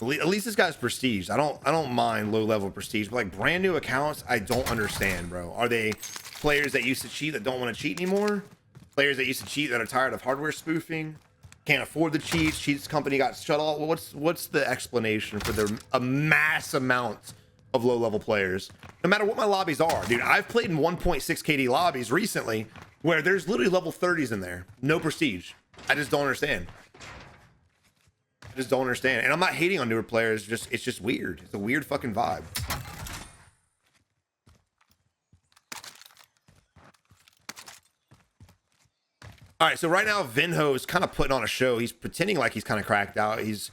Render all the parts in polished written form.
At least this guy's prestige. I don't mind low level prestige, but like brand new accounts, I don't understand, bro. Are they players that used to cheat that don't want to cheat anymore? Players that used to cheat that are tired of hardware spoofing? Can't afford the cheats? Cheats company got shut off. What's the explanation for a mass amount of low level players? No matter what my lobbies are, dude. I've played in 1.6 KD lobbies recently where there's literally level 30s in there, no prestige. I just don't understand. I just don't understand. And I'm not hating on newer players, it's just weird. It's a weird fucking vibe. All right, so right now Vinho is kind of putting on a show. He's pretending like he's kind of cracked out. He's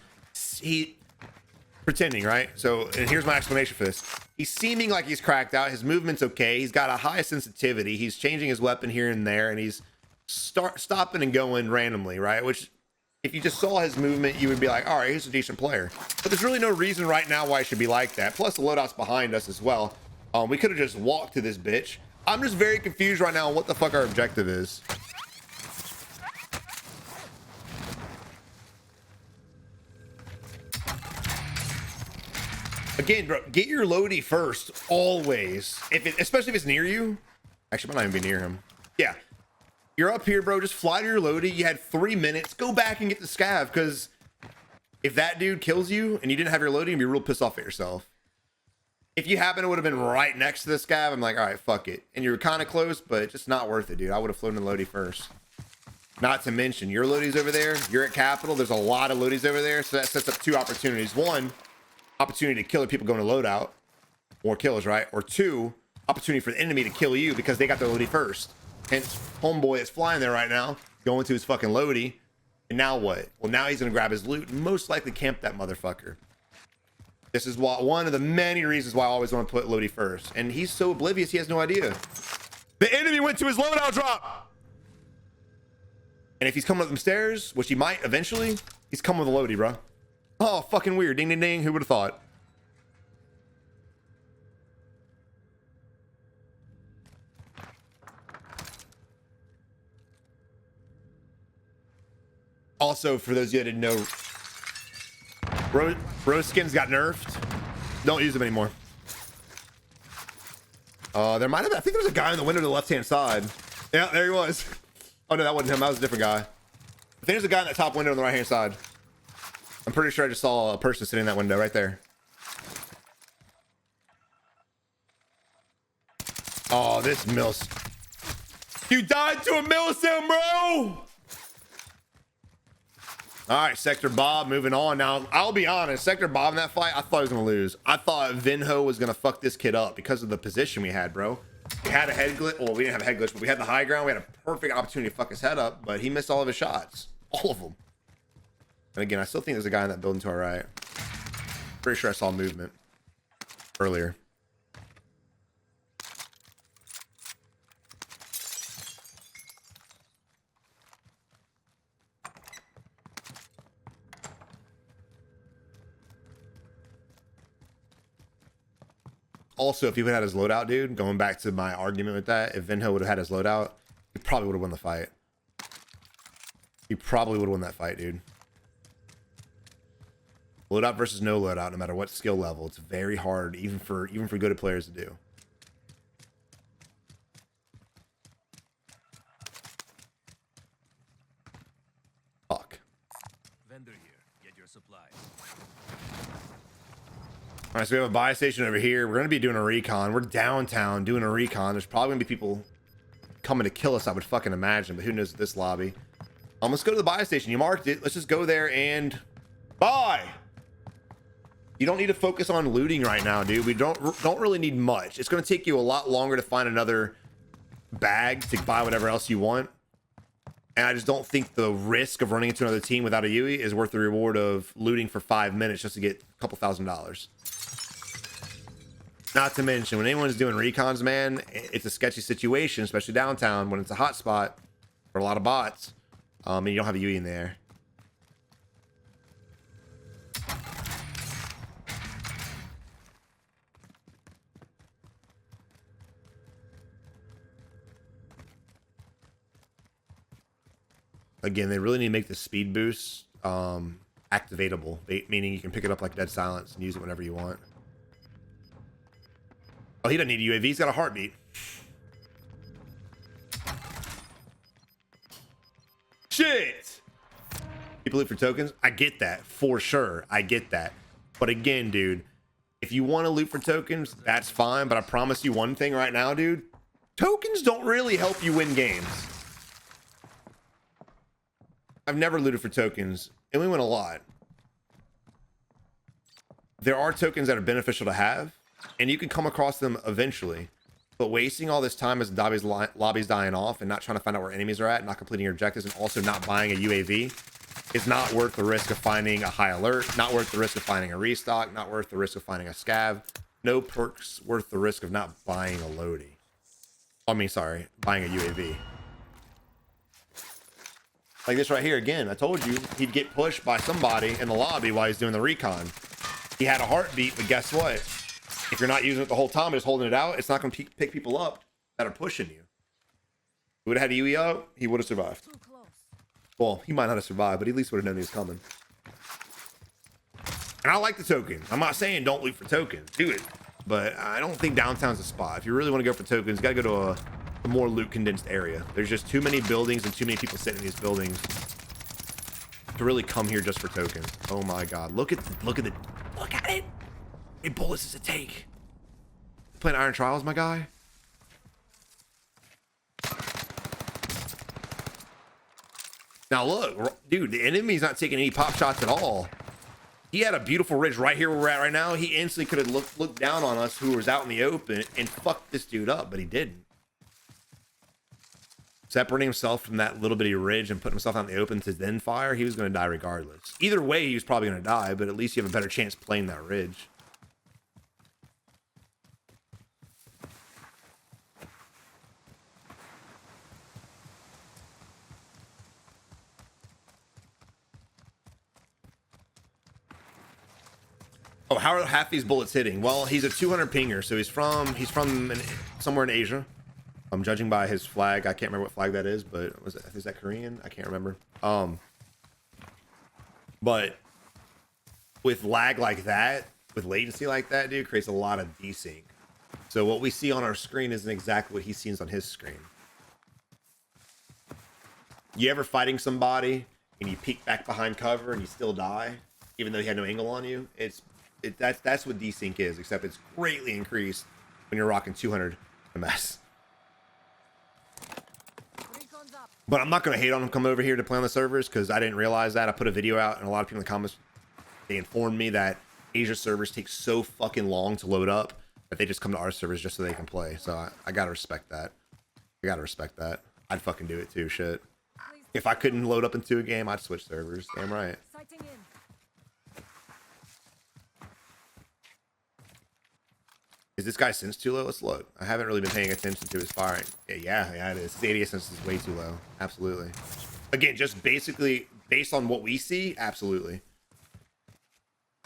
pretending, right? So, and here's my explanation for this. He's seeming like he's cracked out. His movement's okay. He's got a high sensitivity. He's changing his weapon here and there, and he's stopping and going randomly, right? Which, if you just saw his movement, you would be like, all right, he's a decent player. But there's really no reason right now why it should be like that. Plus, the loadout's behind us as well. We could have just walked to this bitch. I'm just very confused right now on what the fuck our objective is. Again, bro, get your loadie first, always. Especially if it's near you. Actually, might not even be near him. Yeah. You're up here, bro. Just fly to your loadie. You had 3 minutes. Go back and get the scav, because if that dude kills you and you didn't have your loadie, you'd be real pissed off at yourself. If you happen to would have been right next to the scav, I'm like, all right, fuck it. And you're kind of close, but just not worth it, dude. I would have flown the loadie first. Not to mention, your loadie's over there. You're at Capital. There's a lot of loadies over there, so that sets up two opportunities. One, opportunity to kill the people going to loadout, more kills, right? Or two, opportunity for the enemy to kill you because they got their loadie first. Hence, homeboy is flying there right now, going to his fucking loadie. And now what? Well, now he's gonna grab his loot and most likely camp that motherfucker. This is one of the many reasons why I always want to put loadie first. And he's so oblivious, he has no idea. The enemy went to his loadout drop. And if he's coming up them stairs, which he might eventually, he's coming with a loadie, bro. Oh, fucking weird. Ding, ding, ding. Who would have thought? Also, for those of you that didn't know, rose skins got nerfed. Don't use them anymore. There might have, I think there was a guy in the window to the left-hand side. Yeah, there he was. Oh, no, that wasn't him. That was a different guy. I think there's a guy in that top window on the right-hand side. I'm pretty sure I just saw a person sitting in that window right there. Oh, this mills. You died to a millsim, bro! All right, Sector Bob moving on. Now, I'll be honest, Sector Bob in that fight, I thought he was going to lose. I thought Vinho was going to fuck this kid up because of the position we had, bro. We had a head glitch. Well, we didn't have a head glitch, but we had the high ground. We had a perfect opportunity to fuck his head up, but he missed all of his shots. All of them. And again, I still think there's a guy in that building to our right. Pretty sure I saw movement earlier. Also, if he would have had his loadout, dude, going back to my argument with that, if Vinho would have had his loadout, he probably would have won the fight. He probably would have won that fight, dude. Loadout versus no loadout, no matter what skill level, it's very hard, even for good players to do. Fuck. Vendor here. Get your supplies. All right, so we have a buy station over here. We're gonna be doing a recon. We're downtown doing a recon. There's probably gonna be people coming to kill us, I would fucking imagine, but who knows this lobby. Let's go to the buy station. You marked it. Let's just go there and buy. You don't need to focus on looting right now, dude. We don't really need much. It's going to take you a lot longer to find another bag to buy whatever else you want. And I just don't think the risk of running into another team without a UE is worth the reward of looting for 5 minutes just to get a couple $1,000s. Not to mention, when anyone's doing recons, man, it's a sketchy situation, especially downtown when it's a hot spot for a lot of bots. And you don't have a UE in there. Again, they really need to make the speed boost activatable, meaning you can pick it up like dead silence and use it whenever you want. Oh, he doesn't need a UAV. He's got a heartbeat. Shit. People loot for tokens. I get that for sure. I get that. But again, dude, if you want to loot for tokens, that's fine. But I promise you one thing right now, dude. Tokens don't really help you win games. I've never looted for tokens, and we win a lot. There are tokens that are beneficial to have, and you can come across them eventually. But wasting all this time as the lobby's dying off and not trying to find out where enemies are at, not completing your objectives, and also not buying a UAV is not worth the risk of finding a high alert, not worth the risk of finding a restock, not worth the risk of finding a scav. No perks worth the risk of not buying a loadie. I mean, sorry, buying a UAV. Like this right here again. I told you he'd get pushed by somebody in the lobby while he's doing the recon. He had a heartbeat, but guess what? If you're not using it the whole time, just holding it out, it's not going to pick people up that are pushing you. If he would have had a UE out, he would have survived. Well, he might not have survived, but he at least would have known he was coming. And I like the token. I'm not saying don't loot for tokens. Do it. But I don't think downtown's a spot. If you really want to go for tokens, you got to go to a more loot condensed area. There's just too many buildings and too many people sitting in these buildings to really come here just for tokens. Oh my god. Look at it. How many bullets does it take? Playing Iron Trials, my guy? Now look, dude, the enemy's not taking any pop shots at all. He had a beautiful ridge right here where we're at right now. He instantly could have looked down on us who was out in the open and fucked this dude up, but he didn't. Separating himself from that little bitty ridge and putting himself out in the open to then fire, he was going to die regardless. Either way, he was probably going to die, but at least you have a better chance playing that ridge. Oh, how are half these bullets hitting? Well, he's a 200 pinger, so he's from somewhere in Asia. I'm judging by his flag. I can't remember what flag that is, but is that Korean? I can't remember. But with lag like that, with latency like that, dude, creates a lot of desync. So what we see on our screen isn't exactly what he sees on his screen. You ever fighting somebody and you peek back behind cover and you still die, even though he had no angle on you? That's what desync is, except it's greatly increased when you're rocking 200 MS. But I'm not going to hate on him coming over here to play on the servers because I didn't realize that. I put a video out and a lot of people in the comments, they informed me that Asia servers take so fucking long to load up that they just come to our servers just so they can play. So I got to respect that. I got to respect that. I'd fucking do it too, shit. If I couldn't load up into a game, I'd switch servers. Damn right. Is this guy's sense too low? Let's look. I haven't really been paying attention to his firing. Yeah, it is. His ADS sense is way too low. Absolutely. Again, just basically based on what we see, absolutely.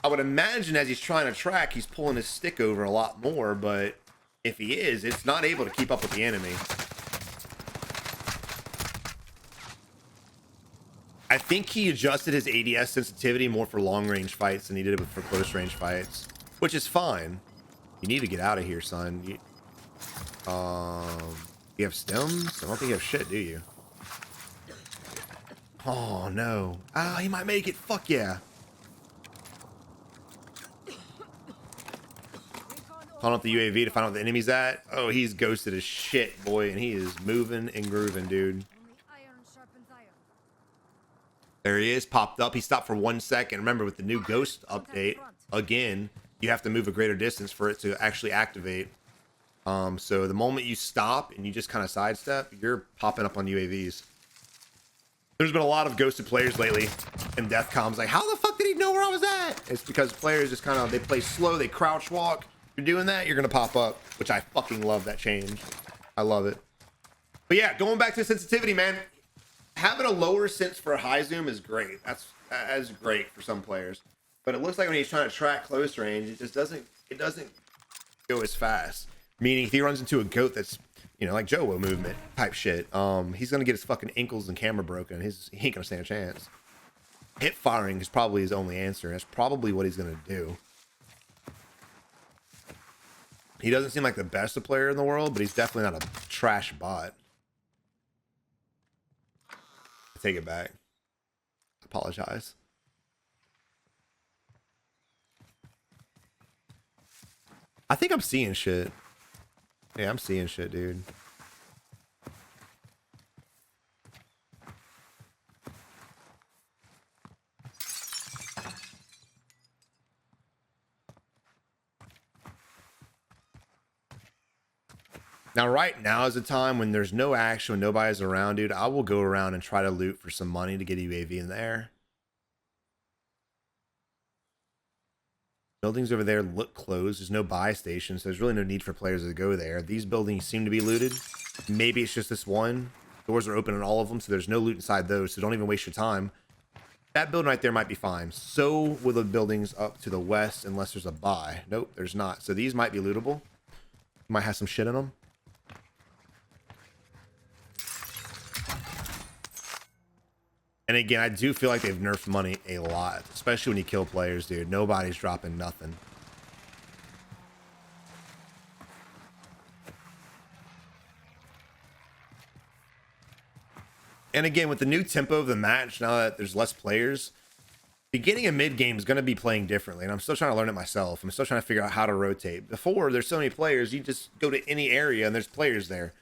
I would imagine as he's trying to track, he's pulling his stick over a lot more, but if he is, it's not able to keep up with the enemy. I think he adjusted his ADS sensitivity more for long range fights than he did it for close range fights, which is fine. You need to get out of here, son. You have stems? I don't think you have shit, do you? Oh, no. Ah, he might make it. Fuck yeah. Calling up the UAV to find out where the enemy's at. Oh, he's ghosted as shit, boy, and he is moving and grooving, dude. There he is, popped up. He stopped for 1 second. Remember, with the new ghost update, again, you have to move a greater distance for it to actually activate. So the moment you stop and you just kind of sidestep, you're popping up on UAVs. There's been a lot of ghosted players lately in death comms. Like, how the fuck did he know where I was at? It's because players just kind of, they play slow, they crouch walk. If you're doing that, you're going to pop up, which I fucking love that change. I love it. But yeah, going back to sensitivity, man. Having a lower sense for a high zoom is great. That's great for some players. But it looks like when he's trying to track close range, it doesn't go as fast. Meaning if he runs into a goat that's, you know, like Jowo movement type shit, he's gonna get his fucking ankles and camera broken. He ain't gonna stand a chance. hip firing is probably his only answer. That's probably what he's going to do. He doesn't seem like the best player in the world, but he's definitely not a trash bot. I take it back. Apologize. I think I'm seeing shit. Yeah, I'm seeing shit, dude. Now, right now is the time when there's no action, when nobody's around, dude. I will go around and try to loot for some money to get a UAV in the air. Buildings over there look closed. There's no buy station, so there's really no need for players to go there. These buildings seem to be looted. Maybe it's just this one. Doors are open on all of them, so there's no loot inside those, so don't even waste your time. That building right there might be fine. So will the buildings up to the west, unless there's a buy. Nope, there's not. So these might be lootable. Might have some shit in them. And again, I do feel like they've nerfed money a lot, especially when you kill players, dude. Nobody's dropping nothing. And again, with the new tempo of the match, now that there's less players, beginning and mid game is going to be playing differently. And I'm still trying to learn it myself. I'm still trying to figure out how to rotate. Before, there's so many players, you just go to any area and there's players there.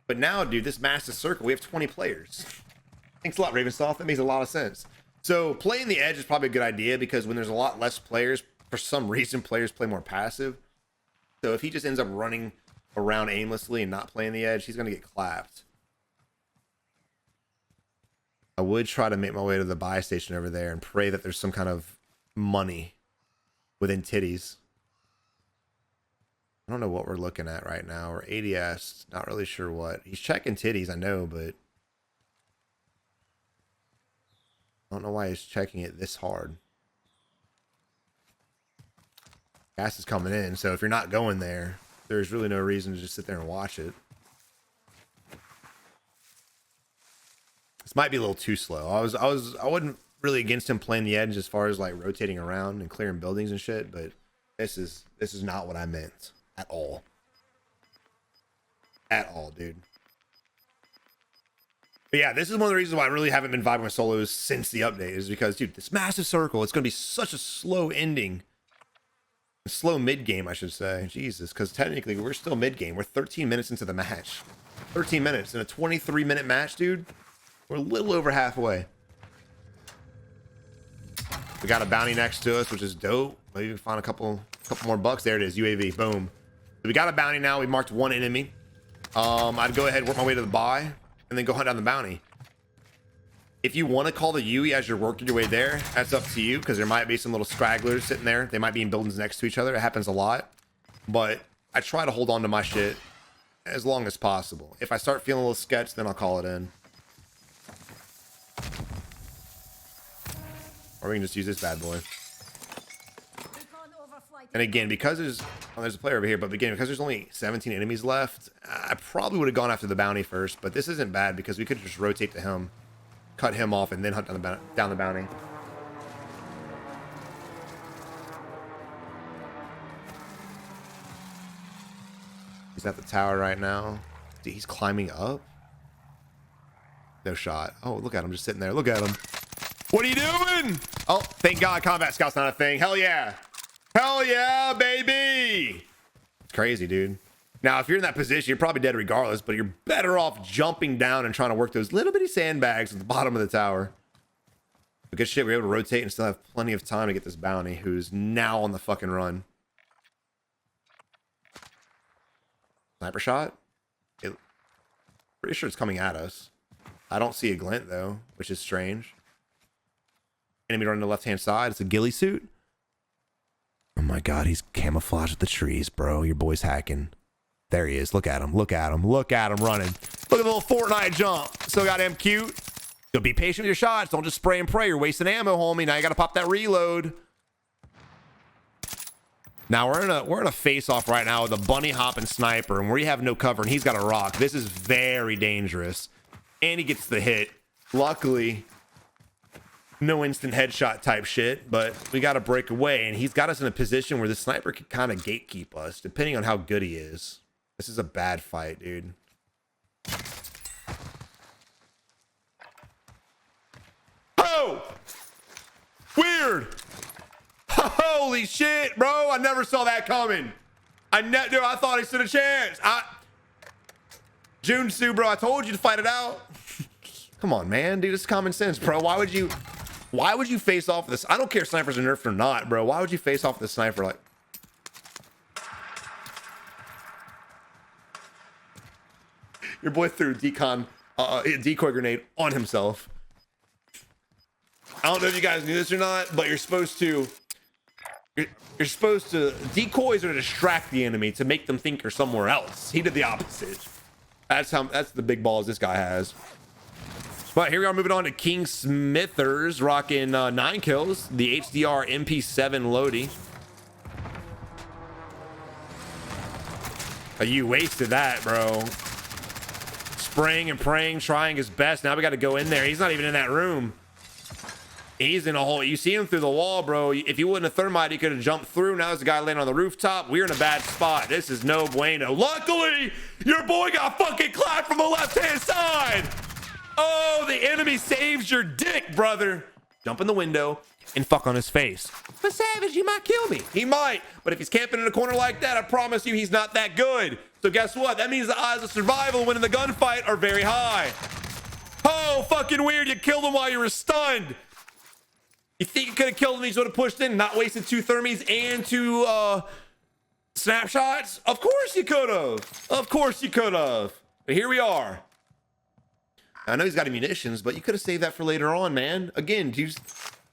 But now, dude, this massive circle, we have 20 players. Thanks a lot, Ravensoft. That makes a lot of sense. So playing the edge is probably a good idea because when there's a lot less players, for some reason, players play more passive. So if he just ends up running around aimlessly and not playing the edge, he's going to get clapped. I would try to make my way to the buy station over there and pray that there's some kind of money within titties. I don't know what we're looking at right now. We're ADS, not really sure what. He's checking titties, I know, but I don't know why he's checking it this hard. Gas is coming in, so if you're not going there, there's really no reason to just sit there and watch it. This might be a little too slow. I wasn't really against him playing the edge as far as like rotating around and clearing buildings and shit, but this is not what I meant at all. At all, dude. But yeah, this is one of the reasons why I really haven't been vibing with solos since the update, is because, dude, this massive circle, it's going to be such a slow ending. A slow mid-game, I should say. Jesus, because technically we're still mid-game. We're 13 minutes into the match. 13 minutes in a 23-minute match, dude. We're a little over halfway. We got a bounty next to us, which is dope. Maybe we can find a couple more bucks. There it is, UAV, boom. So we got a bounty now. We marked one enemy. I'd go ahead and work my way to the buy and then go hunt down the bounty. If you want to call the UE as you're working your way there, that's up to you, because there might be some little stragglers sitting there. They might be in buildings next to each other. It happens a lot. But I try to hold on to my shit as long as possible. If I start feeling a little sketch, then I'll call it in. Or we can just use this bad boy. And again, because there's a player over here, but again, because there's only 17 enemies left, I probably would have gone after the bounty first, but this isn't bad because we could just rotate to him, cut him off, and then hunt down the bounty. He's at the tower right now. Dude, he's climbing up. No shot. Oh, look at him just sitting there. Look at him. What are you doing? Oh, thank God Combat Scout's not a thing. Hell yeah. Hell yeah, baby. It's crazy, dude. Now, if you're in that position, you're probably dead regardless, but you're better off jumping down and trying to work those little bitty sandbags at the bottom of the tower. But good shit, we're able to rotate and still have plenty of time to get this bounty, who's now on the fucking run. Sniper shot? Pretty sure it's coming at us. I don't see a glint, though, which is strange. Enemy running to the left-hand side. It's a ghillie suit. Oh my God, he's camouflaged with the trees, bro. Your boy's hacking. There he is. Look at him. Look at him. Look at him running. Look at the little Fortnite jump. So goddamn cute. So be patient with your shots. Don't just spray and pray. You're wasting ammo, homie. Now you got to pop that reload. Now we're in a face-off right now with a bunny hopping sniper, and we have no cover, and he's got a rock. This is very dangerous. And he gets the hit. Luckily, no instant headshot type shit, but we got to break away. And he's got us in a position where the sniper can kind of gatekeep us, depending on how good he is. This is a bad fight, dude. Oh! Weird! Holy shit, bro! I never saw that coming. Dude, I thought he stood a chance. Junsu, bro, I told you to fight it out. Come on, man, dude, it's common sense, bro. Why would you face off this? I don't care if snipers are nerfed or not, bro. Why would you face off the sniper like? Your boy threw a decoy grenade on himself. I don't know if you guys knew this or not, but you're supposed to decoys are to distract the enemy to make them think you're somewhere else. He did the opposite. That's the big balls this guy has. But here we are moving on to King Smithers, rocking 9 kills, the HDR MP7 Lodi. Oh, you wasted that, bro. Spraying and praying, trying his best. Now we got to go in there. He's not even in that room. He's in a hole. You see him through the wall, bro. If he wouldn't have thermite, he could have jumped through. Now there's a guy laying on the rooftop. We're in a bad spot. This is no bueno. Luckily, your boy got fucking clapped from the left-hand side. Oh, the enemy saves your dick, brother. Jump in the window and fuck on his face. But Savage, he might kill me. He might. But if he's camping in a corner like that, I promise you he's not that good. So guess what? That means the odds of survival winning the gunfight are very high. Oh, fucking weird. You killed him while you were stunned. You think you could have killed him? He would have pushed in, not wasted 2 thermies and 2 snapshots? Of course you could have. Of course you could have. But here we are. I know he's got munitions, but you could have saved that for later on, man. Again,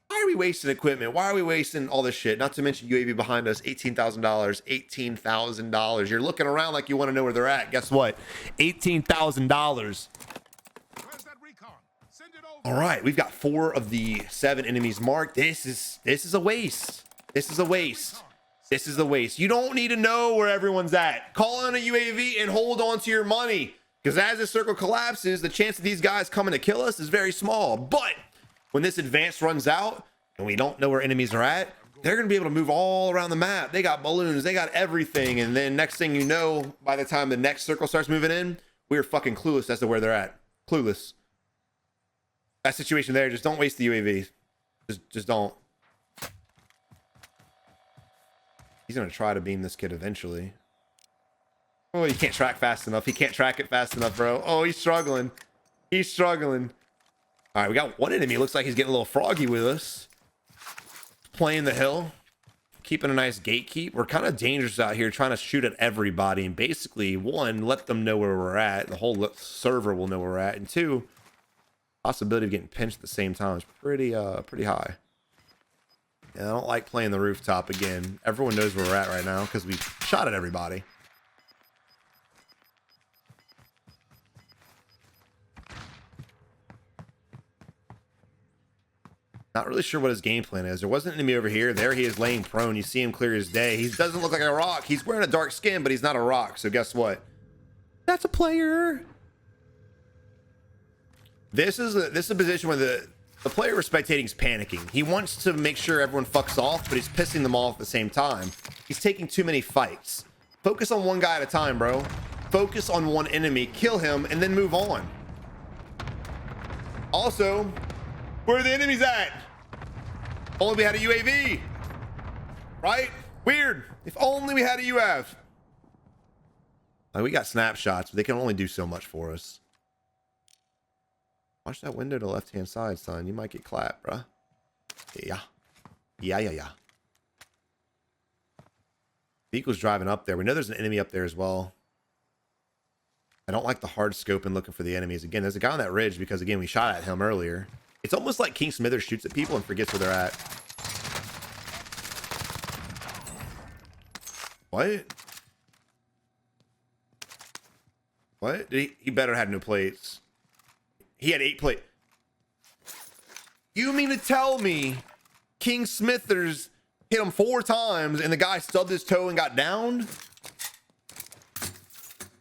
why are we wasting equipment? Why are we wasting all this shit? Not to mention UAV behind us, $18,000. $18,000. You're looking around like you want to know where they're at. Guess what? $18,000. All right, we've got 4 of the 7 enemies marked. This is a waste. This is a waste. This is a waste. You don't need to know where everyone's at. Call on a UAV and hold on to your money. Because as this circle collapses, the chance of these guys coming to kill us is very small. But when this advance runs out and we don't know where enemies are at, they're going to be able to move all around the map. They got balloons. They got everything. And then next thing you know, by the time the next circle starts moving in, we're fucking clueless as to where they're at. Clueless. That situation there, just don't waste the UAV. Just don't. He's going to try to beam this kid eventually. Oh, he can't track fast enough. He can't track it fast enough, bro. Oh, he's struggling. He's struggling. All right, we got one enemy. Looks like he's getting a little froggy with us. Playing the hill. Keeping a nice gatekeep. We're kind of dangerous out here trying to shoot at everybody. And basically, 1, let them know where we're at. The whole server will know where we're at. And 2, possibility of getting pinched at the same time is pretty high. Yeah, I don't like playing the rooftop again. Everyone knows where we're at right now because we shot at everybody. Not really sure what his game plan is. There wasn't an enemy over here. There he is laying prone. You see him clear as day. He doesn't look like a rock. He's wearing a dark skin, but he's not a rock. So guess what? That's a player. This is a position where the player we're spectating is panicking. He wants to make sure everyone fucks off, but he's pissing them off at the same time. He's taking too many fights. Focus on one guy at a time, bro. Focus on one enemy, kill him, and then move on. Also, where are the enemies at? Only we had a UAV. Right? Weird. If only we had a UAV. Like, we got snapshots, but they can only do so much for us. Watch that window to the left-hand side, son. You might get clapped, bruh. Yeah. Vehicle's driving up there. We know there's an enemy up there as well. I don't like the hard scoping looking for the enemies. Again, there's a guy on that ridge because, again, we shot at him earlier. It's almost like King Smithers shoots at people and forgets where they're at. What? What? He better have no plates. He had 8 plates. You mean to tell me King Smithers hit him 4 times and the guy stubbed his toe and got downed?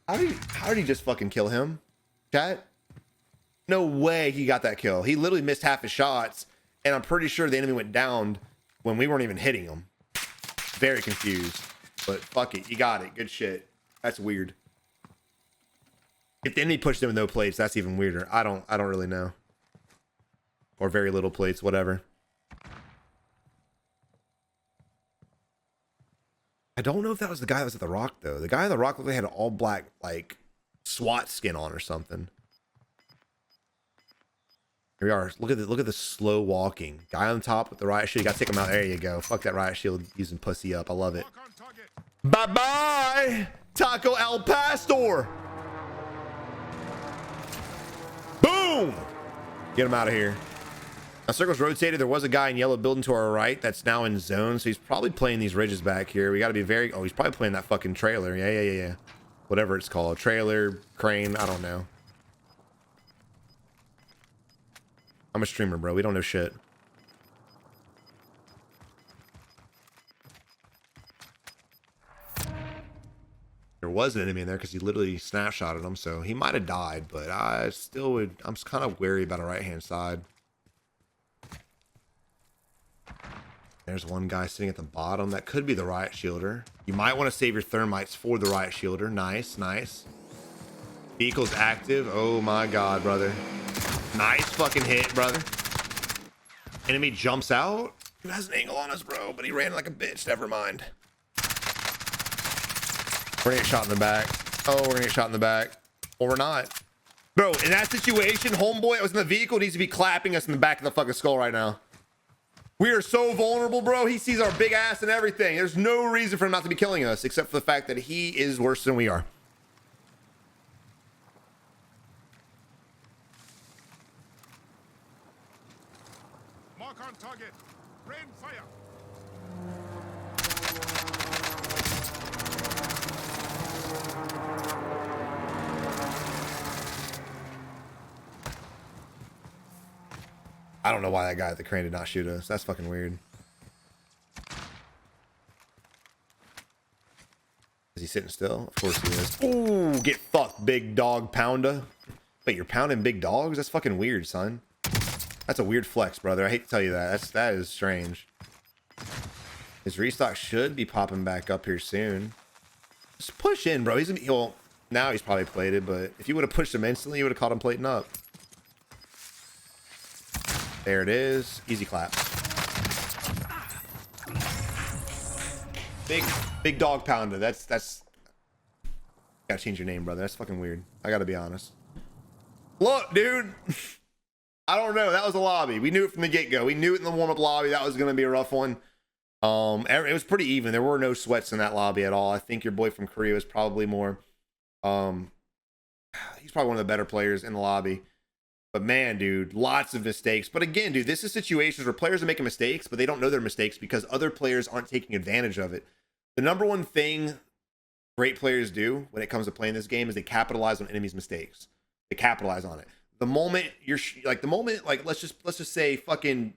How did he just fucking kill him? Chat? No way he got that kill. He literally missed half his shots And I'm pretty sure the enemy went down when we weren't even hitting them. Very confused. But fuck it. You got it. Good shit. That's weird. If the enemy pushed them with no plates, that's even weirder. I don't really know. Or very little plates, whatever. I don't know if that was the guy that was at the rock, though. The guy at the rock looked like he had an all black, like, SWAT skin on or something. Here we are. Look at the slow walking. Guy on top with the riot shield. You gotta take him out. There you go. Fuck that riot shield using pussy up. I love it. Bye-bye, Taco El Pastor. Boom! Get him out of here. Now, circle's rotated. There was a guy in yellow building to our right that's now in zone, so he's probably playing these ridges back here. We got to be very... Oh, he's probably playing that fucking trailer. Yeah. Whatever it's called. Trailer, crane, I don't know. I'm a streamer, bro. We don't know shit. There was an enemy in there because he literally snapshotted him, so he might have died, but I still would... I'm kind of wary about a right-hand side. There's one guy sitting at the bottom. That could be the riot shielder. You might want to save your thermites for the riot shielder. Nice. Vehicle's active. Oh my god, brother. Nice fucking hit, brother. Enemy jumps out. He has an angle on us, bro, but he ran like a bitch. Never mind. We're gonna get shot in the back. Oh, we're gonna get shot in the back. Or we're not. Bro, in that situation, homeboy that was in the vehicle needs to be clapping us in the back of the fucking skull right now. We are so vulnerable, bro. He sees our big ass and everything. There's no reason for him not to be killing us, except for the fact that he is worse than we are. Mark on target. Rain fire. I don't know why that guy at the crane did not shoot us. That's fucking weird. Is he sitting still? Of course he is. Ooh, get fucked, big dog pounder. Wait, you're pounding big dogs? That's fucking weird, son. That's a weird flex, brother. I hate to tell you that. That is strange. His restock should be popping back up here soon. Just push in, bro. Well, now he's probably plated, but if you would have pushed him instantly, you would have caught him plating up. There it is. Easy clap. Big dog pounder. That's gotta change your name, brother. That's fucking weird. I gotta be honest. Look, dude. I don't know. That was a lobby. We knew it from the get-go. We knew it in the warm-up lobby. That was gonna be a rough one. It was pretty even. There were no sweats in that lobby at all. I think your boy from Korea was probably more he's probably one of the better players in the lobby. But man, dude, lots of mistakes. But again, dude, this is situations where players are making mistakes, but they don't know their mistakes because other players aren't taking advantage of it. The number one thing great players do when it comes to playing this game is they capitalize on enemies' mistakes. They capitalize on it. The moment let's just say fucking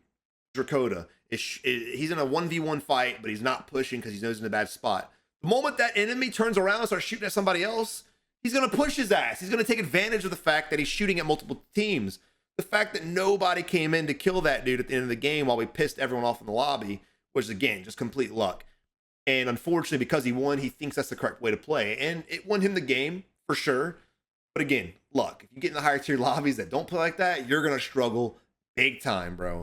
Dracoda he's in a 1v1 fight, but he's not pushing because he knows he's in a bad spot. The moment that enemy turns around and starts shooting at somebody else, he's going to push his ass. He's going to take advantage of the fact that he's shooting at multiple teams. The fact that nobody came in to kill that dude at the end of the game while we pissed everyone off in the lobby was, again, just complete luck. And unfortunately, because he won, he thinks that's the correct way to play. And it won him the game, for sure. But again, luck. If you get in the higher tier lobbies that don't play like that, you're going to struggle big time, bro.